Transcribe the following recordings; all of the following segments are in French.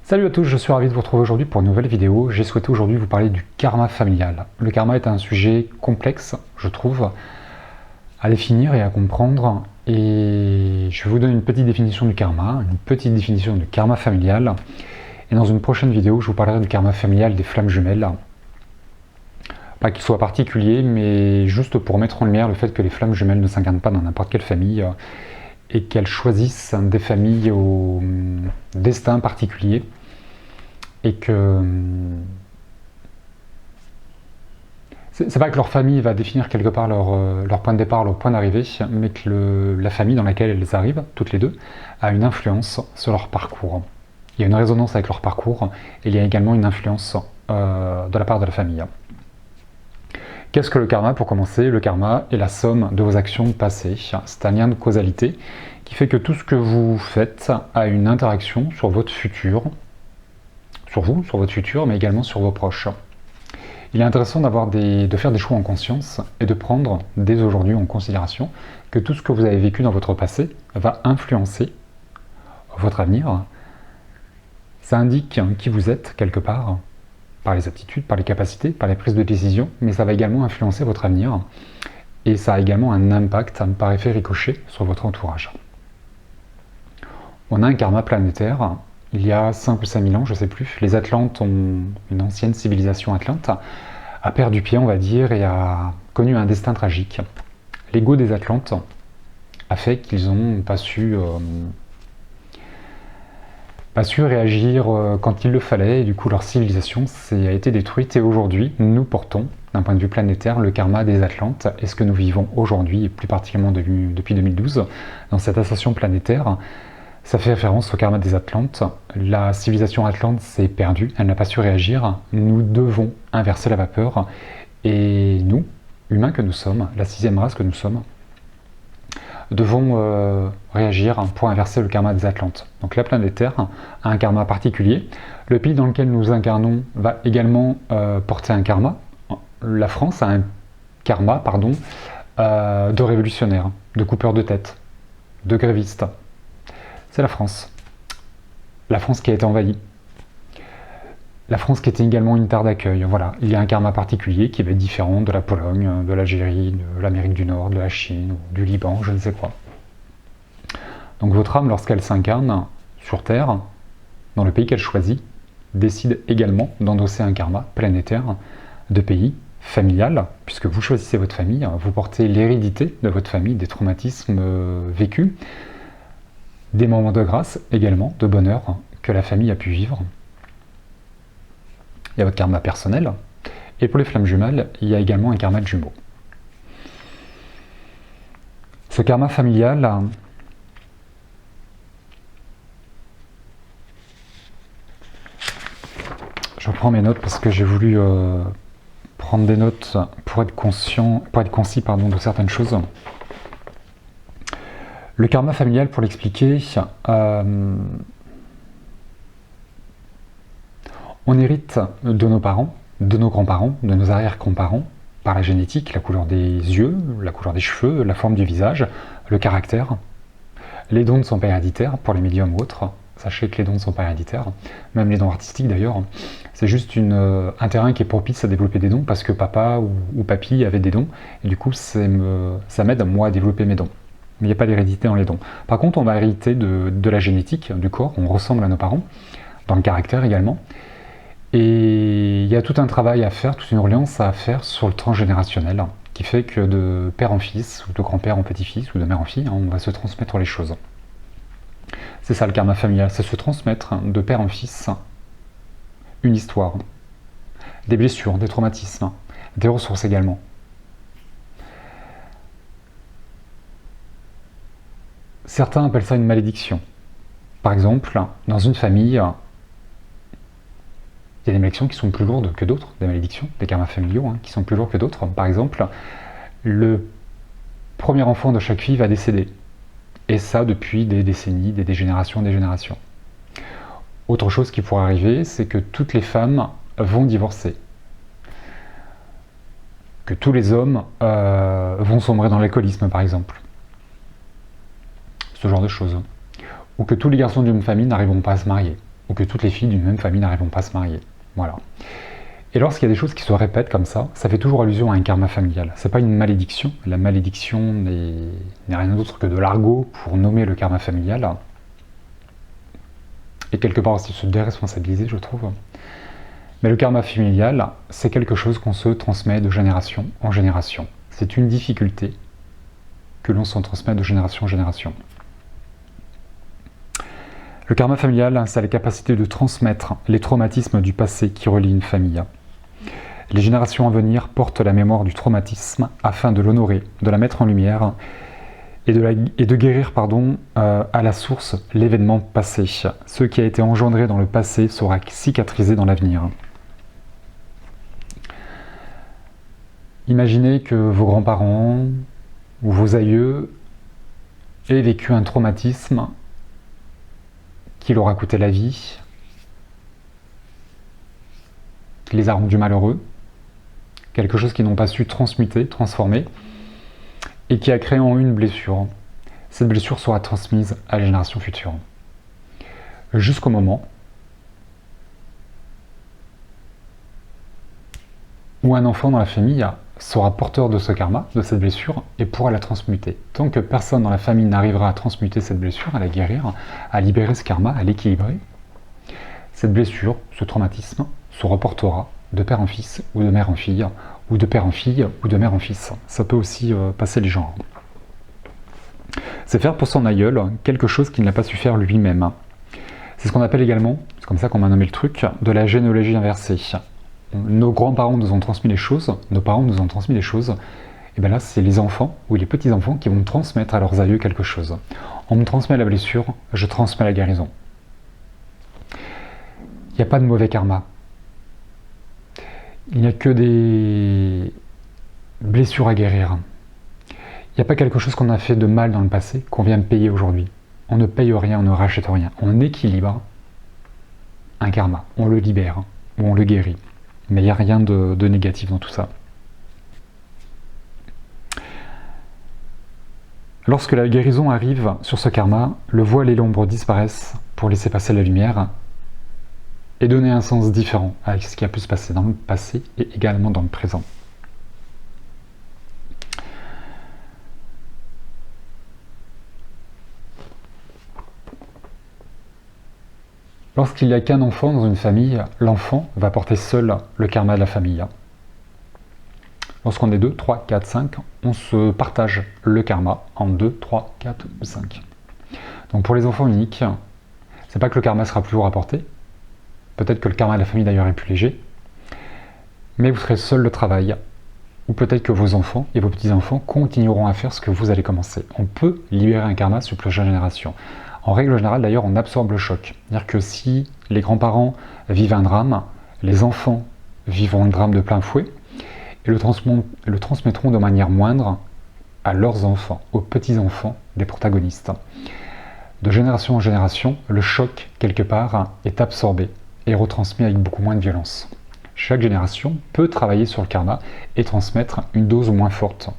Salut à tous, je suis ravi de vous retrouver aujourd'hui pour une nouvelle vidéo. J'ai souhaité aujourd'hui vous parler du karma familial. Le karma est un sujet complexe, je trouve, à définir et à comprendre. Et je vais vous donner une petite définition du karma, une petite définition du karma familial. Et dans une prochaine vidéo, je vous parlerai du karma familial des flammes jumelles. Pas qu'il soit particulier, mais juste pour mettre en lumière le fait que les flammes jumelles ne s'incarnent pas dans n'importe quelle famille et qu'elles choisissent des familles au destin particulier. Et que c'est pas que leur famille va définir quelque part leur point de départ, leur point d'arrivée, mais que la famille dans laquelle elles arrivent, toutes les deux, a une influence sur leur parcours. Il y a une résonance avec leur parcours, et il y a également une influence de la part de la famille. Qu'est-ce que le karma? Pour commencer, le karma est la somme de vos actions passées. C'est un lien de causalité qui fait que tout ce que vous faites a une interaction sur votre futur, sur vous, sur votre futur, mais également sur vos proches. Il est intéressant de faire des choix en conscience et de prendre dès aujourd'hui en considération que tout ce que vous avez vécu dans votre passé va influencer votre avenir. Ça indique qui vous êtes quelque part, par les aptitudes, par les capacités, par les prises de décision, mais ça va également influencer votre avenir et ça a également un impact par effet ricochet sur votre entourage. On a un karma planétaire. Il y a 5 ou 5 000 ans, je ne sais plus, les Atlantes une ancienne civilisation atlante, a perdu pied, on va dire, et a connu un destin tragique. L'ego des Atlantes a fait qu'ils n'ont pas su réagir quand il le fallait, et du coup leur civilisation a été détruite. Et aujourd'hui, nous portons, d'un point de vue planétaire, le karma des Atlantes, et ce que nous vivons aujourd'hui, et plus particulièrement depuis 2012, dans cette ascension planétaire. Ça fait référence au karma des Atlantes. La civilisation atlante s'est perdue, elle n'a pas su réagir. Nous devons inverser la vapeur. Et nous, humains que nous sommes, la 6e race que nous sommes, devons réagir pour inverser le karma des Atlantes. Donc la planète Terre a un karma particulier. Le pays dans lequel nous incarnons va également porter un karma. La France a un karma, de révolutionnaire, de coupeur de tête, de gréviste. C'est la France. La France qui a été envahie. La France qui était également une terre d'accueil. Voilà, il y a un karma particulier qui va être différent de la Pologne, de l'Algérie, de l'Amérique du Nord, de la Chine, ou du Liban, je ne sais quoi. Donc votre âme, lorsqu'elle s'incarne sur Terre, dans le pays qu'elle choisit, décide également d'endosser un karma planétaire de pays familial, puisque vous choisissez votre famille, vous portez l'hérédité de votre famille, des traumatismes vécus, des moments de grâce également, de bonheur que la famille a pu vivre. Il y a votre karma personnel. Et pour les flammes jumelles, il y a également un karma de jumeaux. Ce karma familial, je reprends mes notes parce que j'ai voulu prendre des notes pour être concis de certaines choses. Le karma familial, pour l'expliquer, on hérite de nos parents, de nos grands-parents, de nos arrière-grands-parents, par la génétique, la couleur des yeux, la couleur des cheveux, la forme du visage, le caractère. Les dons ne sont pas héréditaires pour les médiums ou autres. Sachez que les dons ne sont pas héréditaires, même les dons artistiques d'ailleurs. C'est juste un terrain qui est propice à développer des dons parce que papa ou papy avait des dons, et du coup ça m'aide moi à développer mes dons. Mais il n'y a pas d'hérédité dans les dons. Par contre, on va hériter de la génétique, du corps, on ressemble à nos parents, dans le caractère également. Et il y a tout un travail à faire, toute une reliance à faire sur le transgénérationnel, qui fait que de père en fils, ou de grand-père en petit-fils, ou de mère en fille, on va se transmettre les choses. C'est ça le karma familial, c'est se transmettre de père en fils une histoire, des blessures, des traumatismes, des ressources également. Certains appellent ça une malédiction. Par exemple, dans une famille, il y a des malédictions qui sont plus lourdes que d'autres, des malédictions, des karmas familiaux qui sont plus lourds que d'autres. Par exemple, le premier enfant de chaque fille va décéder. Et ça depuis des décennies, des générations, des générations. Autre chose qui pourrait arriver, c'est que toutes les femmes vont divorcer. Que tous les hommes vont sombrer dans l'alcoolisme, par exemple. Ce genre de choses. Ou que tous les garçons d'une famille n'arriveront pas à se marier. ou que toutes les filles d'une même famille n'arriveront pas à se marier. Voilà. Et lorsqu'il y a des choses qui se répètent comme ça fait toujours allusion à un karma familial. C'est pas une malédiction. La malédiction n'est rien d'autre que de l'argot pour nommer le karma familial. Et quelque part aussi se déresponsabiliser, je trouve. Mais le karma familial, c'est quelque chose qu'on se transmet de génération en génération. C'est une difficulté que l'on s'en transmet de génération en génération. Le karma familial, c'est la capacité de transmettre les traumatismes du passé qui relient une famille. Les générations à venir portent la mémoire du traumatisme afin de l'honorer, de la mettre en lumière et de guérir à la source l'événement passé. Ce qui a été engendré dans le passé sera cicatrisé dans l'avenir. Imaginez que vos grands-parents ou vos aïeux aient vécu un traumatisme qui leur a coûté la vie, qui les a rendus malheureux, quelque chose qu'ils n'ont pas su transmuter, transformer, et qui a créé en eux une blessure. Cette blessure sera transmise à la génération future. Jusqu'au moment où un enfant dans la famille sera porteur de ce karma, de cette blessure, et pourra la transmuter. Tant que personne dans la famille n'arrivera à transmuter cette blessure, à la guérir, à libérer ce karma, à l'équilibrer, cette blessure, ce traumatisme, se reportera de père en fils, ou de mère en fille, ou de père en fille, ou de mère en fils. Ça peut aussi passer les genres. C'est faire pour son aïeul quelque chose qu'il n'a pas su faire lui-même. C'est ce qu'on appelle également, c'est comme ça qu'on m'a nommé le truc, de la généalogie inversée. Nos grands-parents nous ont transmis les choses, nos parents nous ont transmis les choses, et bien là c'est les enfants ou les petits-enfants qui vont transmettre à leurs aïeux quelque chose. On me transmet la blessure, je transmets la guérison. Il n'y a pas de mauvais karma. Il n'y a que des blessures à guérir. Il n'y a pas quelque chose qu'on a fait de mal dans le passé qu'on vient payer aujourd'hui. On ne paye rien, on ne rachète rien. On équilibre un karma, on le libère ou on le guérit. Mais il n'y a rien de négatif dans tout ça. Lorsque la guérison arrive sur ce karma, le voile et l'ombre disparaissent pour laisser passer la lumière et donner un sens différent avec ce qui a pu se passer dans le passé et également dans le présent. Lorsqu'il n'y a qu'un enfant dans une famille, l'enfant va porter seul le karma de la famille. Lorsqu'on est 2, 3, 4, 5, on se partage le karma en 2, 3, 4 ou 5. Donc pour les enfants uniques, c'est pas que le karma sera plus lourd à porter, peut-être que le karma de la famille d'ailleurs est plus léger, mais vous serez seul le travail, ou peut-être que vos enfants et vos petits-enfants continueront à faire ce que vous allez commencer. On peut libérer un karma sur plusieurs générations. En règle générale, d'ailleurs, on absorbe le choc. C'est-à-dire que si les grands-parents vivent un drame, les enfants vivront le drame de plein fouet et le transmettront de manière moindre à leurs enfants, aux petits-enfants des protagonistes. De génération en génération, le choc, quelque part, est absorbé et retransmis avec beaucoup moins de violence. Chaque génération peut travailler sur le karma et transmettre une dose moins forte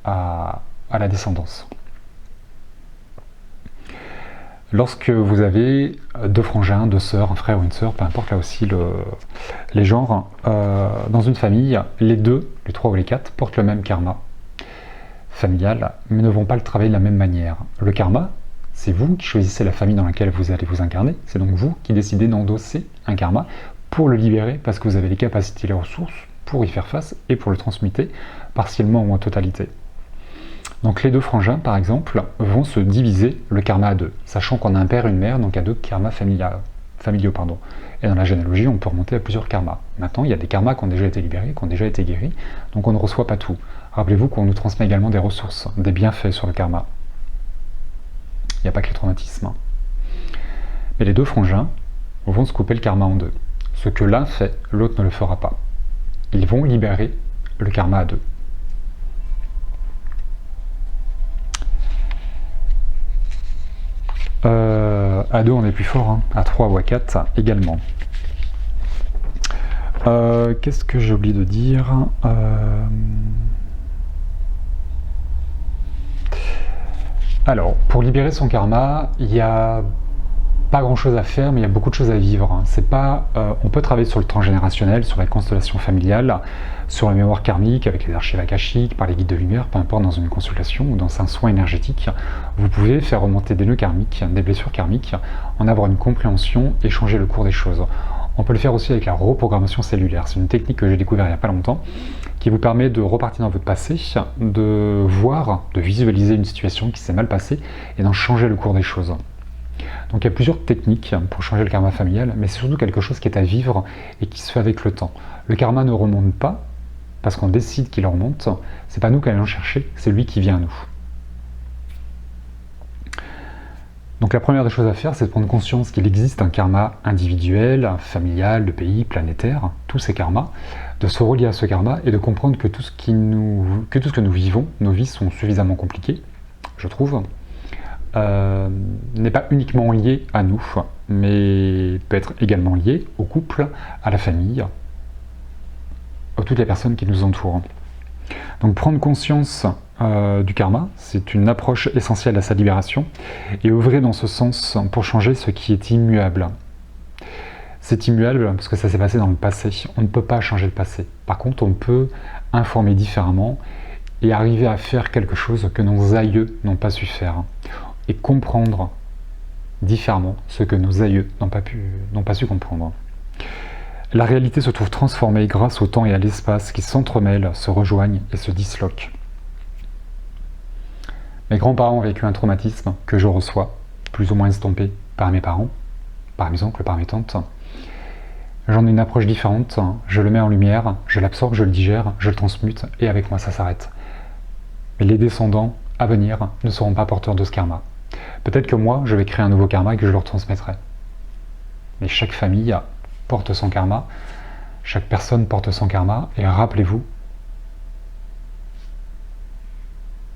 à la descendance. Lorsque vous avez deux frangins, deux sœurs, un frère ou une sœur, peu importe là aussi les genres, dans une famille, les deux, les trois ou les quatre, portent le même karma familial, mais ne vont pas le travailler de la même manière. Le karma, c'est vous qui choisissez la famille dans laquelle vous allez vous incarner, c'est donc vous qui décidez d'endosser un karma pour le libérer, parce que vous avez les capacités et les ressources pour y faire face et pour le transmuter, partiellement ou en totalité. Donc les deux frangins, par exemple, vont se diviser le karma à deux, sachant qu'on a un père et une mère, donc à deux karmas familiaux. Et dans la généalogie, on peut remonter à plusieurs karmas. Maintenant, il y a des karmas qui ont déjà été libérés, qui ont déjà été guéris, donc on ne reçoit pas tout. Rappelez-vous qu'on nous transmet également des ressources, des bienfaits sur le karma. Il n'y a pas que les traumatismes. Mais les deux frangins vont se couper le karma en deux. Ce que l'un fait, l'autre ne le fera pas. Ils vont libérer le karma à deux. À 2 on est plus fort, hein. À 3 ou à 4 également. Qu'est-ce que j'ai oublié de dire Alors, pour libérer son karma, il y a pas grand chose à faire, mais il y a beaucoup de choses à vivre. C'est pas, on peut travailler sur le transgénérationnel, sur la constellation familiale, sur la mémoire karmique, avec les archives akashiques, par les guides de lumière, peu importe dans une consultation ou dans un soin énergétique. Vous pouvez faire remonter des nœuds karmiques, des blessures karmiques, en avoir une compréhension et changer le cours des choses. On peut le faire aussi avec la reprogrammation cellulaire. C'est une technique que j'ai découverte il n'y a pas longtemps, qui vous permet de repartir dans votre passé, de voir, de visualiser une situation qui s'est mal passée et d'en changer le cours des choses. Donc il y a plusieurs techniques pour changer le karma familial, mais c'est surtout quelque chose qui est à vivre et qui se fait avec le temps. Le karma ne remonte pas parce qu'on décide qu'il remonte, c'est pas nous qui allons chercher, c'est lui qui vient à nous. Donc la première des choses à faire, c'est de prendre conscience qu'il existe un karma individuel, familial, de pays, planétaire, tous ces karmas, de se relier à ce karma et de comprendre que tout ce que nous vivons, nos vies sont suffisamment compliquées, je trouve, n'est pas uniquement lié à nous, mais peut être également lié au couple, à la famille, à toutes les personnes qui nous entourent. Donc prendre conscience du karma, c'est une approche essentielle à sa libération, et œuvrer dans ce sens pour changer ce qui est immuable. C'est immuable parce que ça s'est passé dans le passé, on ne peut pas changer le passé. Par contre, on peut informer différemment et arriver à faire quelque chose que nos aïeux n'ont pas su faire. Et comprendre différemment ce que nos aïeux n'ont pas su comprendre. La réalité se trouve transformée grâce au temps et à l'espace qui s'entremêlent, se rejoignent et se disloquent. Mes grands-parents ont vécu un traumatisme que je reçois, plus ou moins estompé par mes parents, par mes oncles, par mes tantes. J'en ai une approche différente, je le mets en lumière, je l'absorbe, je le digère, je le transmute et avec moi ça s'arrête. Mais les descendants à venir ne seront pas porteurs de ce karma. Peut-être que moi, je vais créer un nouveau karma et que je leur transmettrai. Mais chaque famille porte son karma, chaque personne porte son karma, et rappelez-vous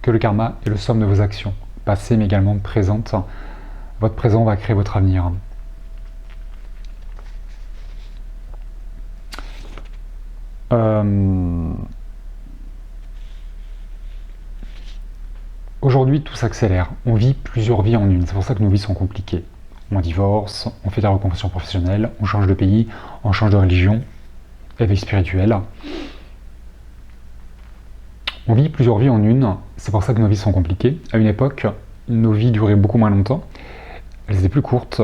que le karma est le somme de vos actions, passées mais également présentes. Votre présent va créer votre avenir. Aujourd'hui, tout s'accélère. On vit plusieurs vies en une. C'est pour ça que nos vies sont compliquées. On divorce, on fait de la reconversion professionnelle, on change de pays, on change de religion, éveil spirituel. On vit plusieurs vies en une. C'est pour ça que nos vies sont compliquées. À une époque, nos vies duraient beaucoup moins longtemps. Elles étaient plus courtes,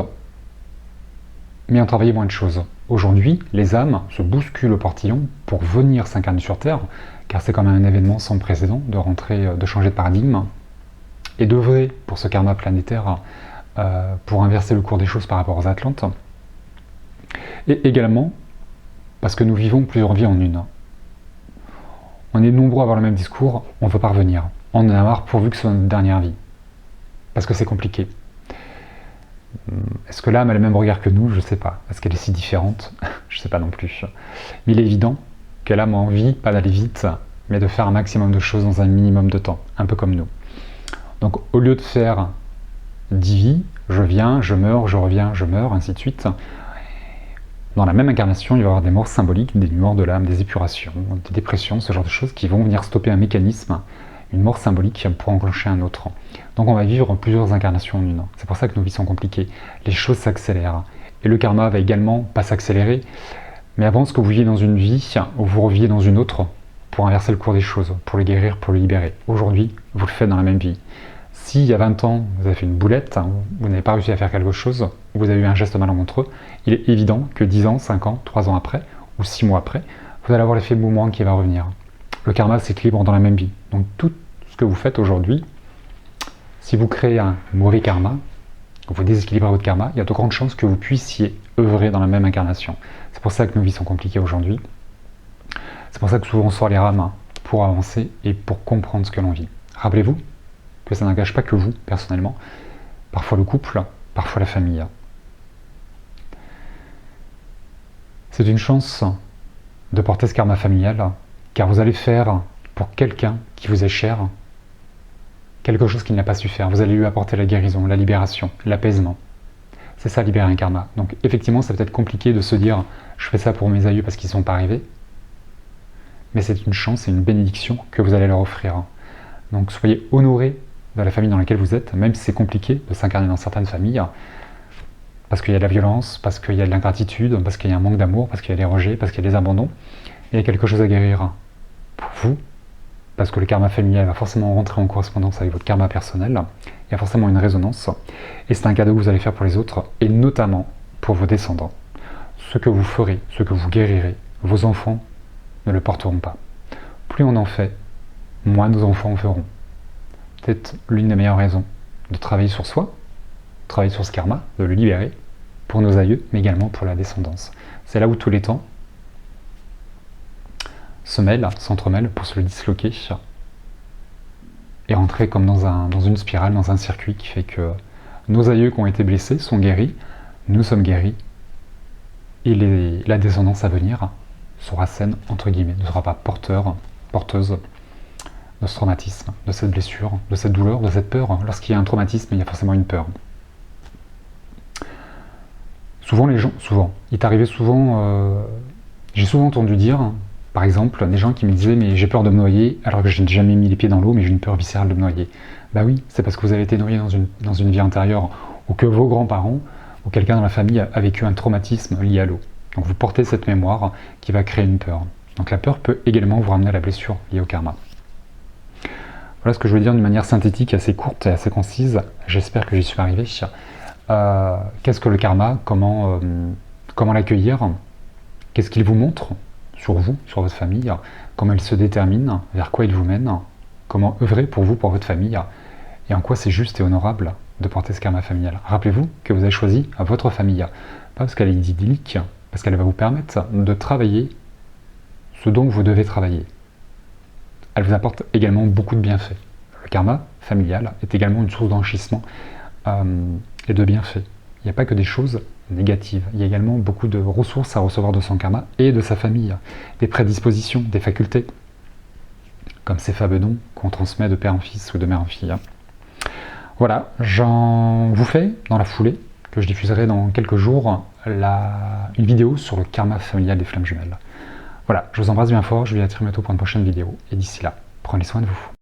mais on travaillait moins de choses. Aujourd'hui, les âmes se bousculent au portillon pour venir s'incarner sur Terre, car c'est quand même un événement sans précédent de changer de paradigme et d'œuvrer pour ce karma planétaire pour inverser le cours des choses par rapport aux Atlantes. Et également parce que nous vivons plusieurs vies en une. On est nombreux à avoir le même discours, on veut pas revenir. On en a marre pourvu que ce soit notre dernière vie. Parce que c'est compliqué. Est-ce que l'âme a le même regard que nous? Je ne sais pas. Est-ce qu'elle est si différente? Je ne sais pas non plus. Mais il est évident que l'âme a envie, pas d'aller vite, mais de faire un maximum de choses dans un minimum de temps, un peu comme nous. Donc au lieu de faire 10 vies, je viens, je meurs, je reviens, je meurs, ainsi de suite, dans la même incarnation, il va y avoir des morts symboliques, des morts de l'âme, des épurations, des dépressions, ce genre de choses qui vont venir stopper un mécanisme, une mort symbolique pour enclencher un autre. Donc on va vivre plusieurs incarnations en une. C'est pour ça que nos vies sont compliquées. Les choses s'accélèrent. Et le karma va également pas s'accélérer, mais avant ce que vous viviez dans une vie, vous reviez dans une autre pour inverser le cours des choses, pour le guérir, pour le libérer. Aujourd'hui, vous le faites dans la même vie. Si il y a 20 ans, vous avez fait une boulette, vous n'avez pas réussi à faire quelque chose, vous avez eu un geste malencontreux, il est évident que 10 ans, 5 ans, 3 ans après, ou 6 mois après, vous allez avoir l'effet boomerang qui va revenir. Le karma s'équilibre dans la même vie. Donc tout ce que vous faites aujourd'hui, si vous créez un mauvais karma, vous déséquilibrez votre karma, il y a de grandes chances que vous puissiez œuvrer dans la même incarnation. C'est pour ça que nos vies sont compliquées aujourd'hui. C'est pour ça que souvent on sort les rames pour avancer et pour comprendre ce que l'on vit. Rappelez-vous que ça n'engage pas que vous, personnellement, parfois le couple, parfois la famille. C'est une chance de porter ce karma familial, car vous allez faire pour quelqu'un qui vous est cher, quelque chose qu'il n'a pas su faire. Vous allez lui apporter la guérison, la libération, l'apaisement. C'est ça, libérer un karma. Donc effectivement, ça peut être compliqué de se dire « je fais ça pour mes aïeux parce qu'ils ne sont pas arrivés », mais c'est une chance et une bénédiction que vous allez leur offrir. Donc soyez honorés de la famille dans laquelle vous êtes, même si c'est compliqué de s'incarner dans certaines familles. parce qu'il y a de la violence, parce qu'il y a de l'ingratitude, parce qu'il y a un manque d'amour, parce qu'il y a des rejets, parce qu'il y a des abandons. Il y a quelque chose à guérir pour vous, parce que le karma familial va forcément rentrer en correspondance avec votre karma personnel. Il y a forcément une résonance. Et c'est un cadeau que vous allez faire pour les autres, et notamment pour vos descendants. Ce que vous ferez, ce que vous guérirez, vos enfants ne le porteront pas. Plus on en fait, moins nos enfants en feront. Peut-être l'une des meilleures raisons de travailler sur soi, travailler sur ce karma, de le libérer pour nos aïeux, mais également pour la descendance. C'est là où tous les temps se mêlent, s'entremêlent pour se le disloquer et rentrer comme dans une spirale, dans un circuit qui fait que nos aïeux qui ont été blessés sont guéris, nous sommes guéris, et la descendance à venir sera saine, entre guillemets, ne sera pas porteuse de ce traumatisme, de cette blessure, de cette douleur, de cette peur. Lorsqu'il y a un traumatisme, il y a forcément une peur. Souvent, il est arrivé souvent, j'ai souvent entendu dire, par exemple, des gens qui me disaient « mais j'ai peur de me noyer alors que je n'ai jamais mis les pieds dans l'eau, mais j'ai une peur viscérale de me noyer ». Bah oui, c'est parce que vous avez été noyé dans une vie antérieure, ou que vos grands-parents, ou quelqu'un dans la famille a vécu un traumatisme lié à l'eau. Donc vous portez cette mémoire qui va créer une peur. Donc la peur peut également vous ramener à la blessure liée au karma. Voilà ce que je veux dire d'une manière synthétique, assez courte et assez concise. J'espère que j'y suis arrivé. Qu'est-ce que le karma? Comment l'accueillir? Qu'est-ce qu'il vous montre sur vous, sur votre famille? Comment il se détermine? Vers quoi il vous mène? Comment œuvrer pour vous, pour votre famille? Et en quoi c'est juste et honorable de porter ce karma familial? Rappelez-vous que vous avez choisi votre famille, pas parce qu'elle est idyllique, parce qu'elle va vous permettre de travailler ce dont vous devez travailler. Elle vous apporte également beaucoup de bienfaits. Le karma familial est également une source d'enrichissement et de bienfaits. Il n'y a pas que des choses négatives. Il y a également beaucoup de ressources à recevoir de son karma et de sa famille. Des prédispositions, des facultés, comme ces fameux dons qu'on transmet de père en fils ou de mère en fille. Voilà, j'en vous fais dans la foulée, que je diffuserai dans quelques jours, une vidéo sur le karma familial des flammes jumelles. Voilà, je vous embrasse bien fort, je vous dis à très bientôt pour une prochaine vidéo, et d'ici là, prenez soin de vous.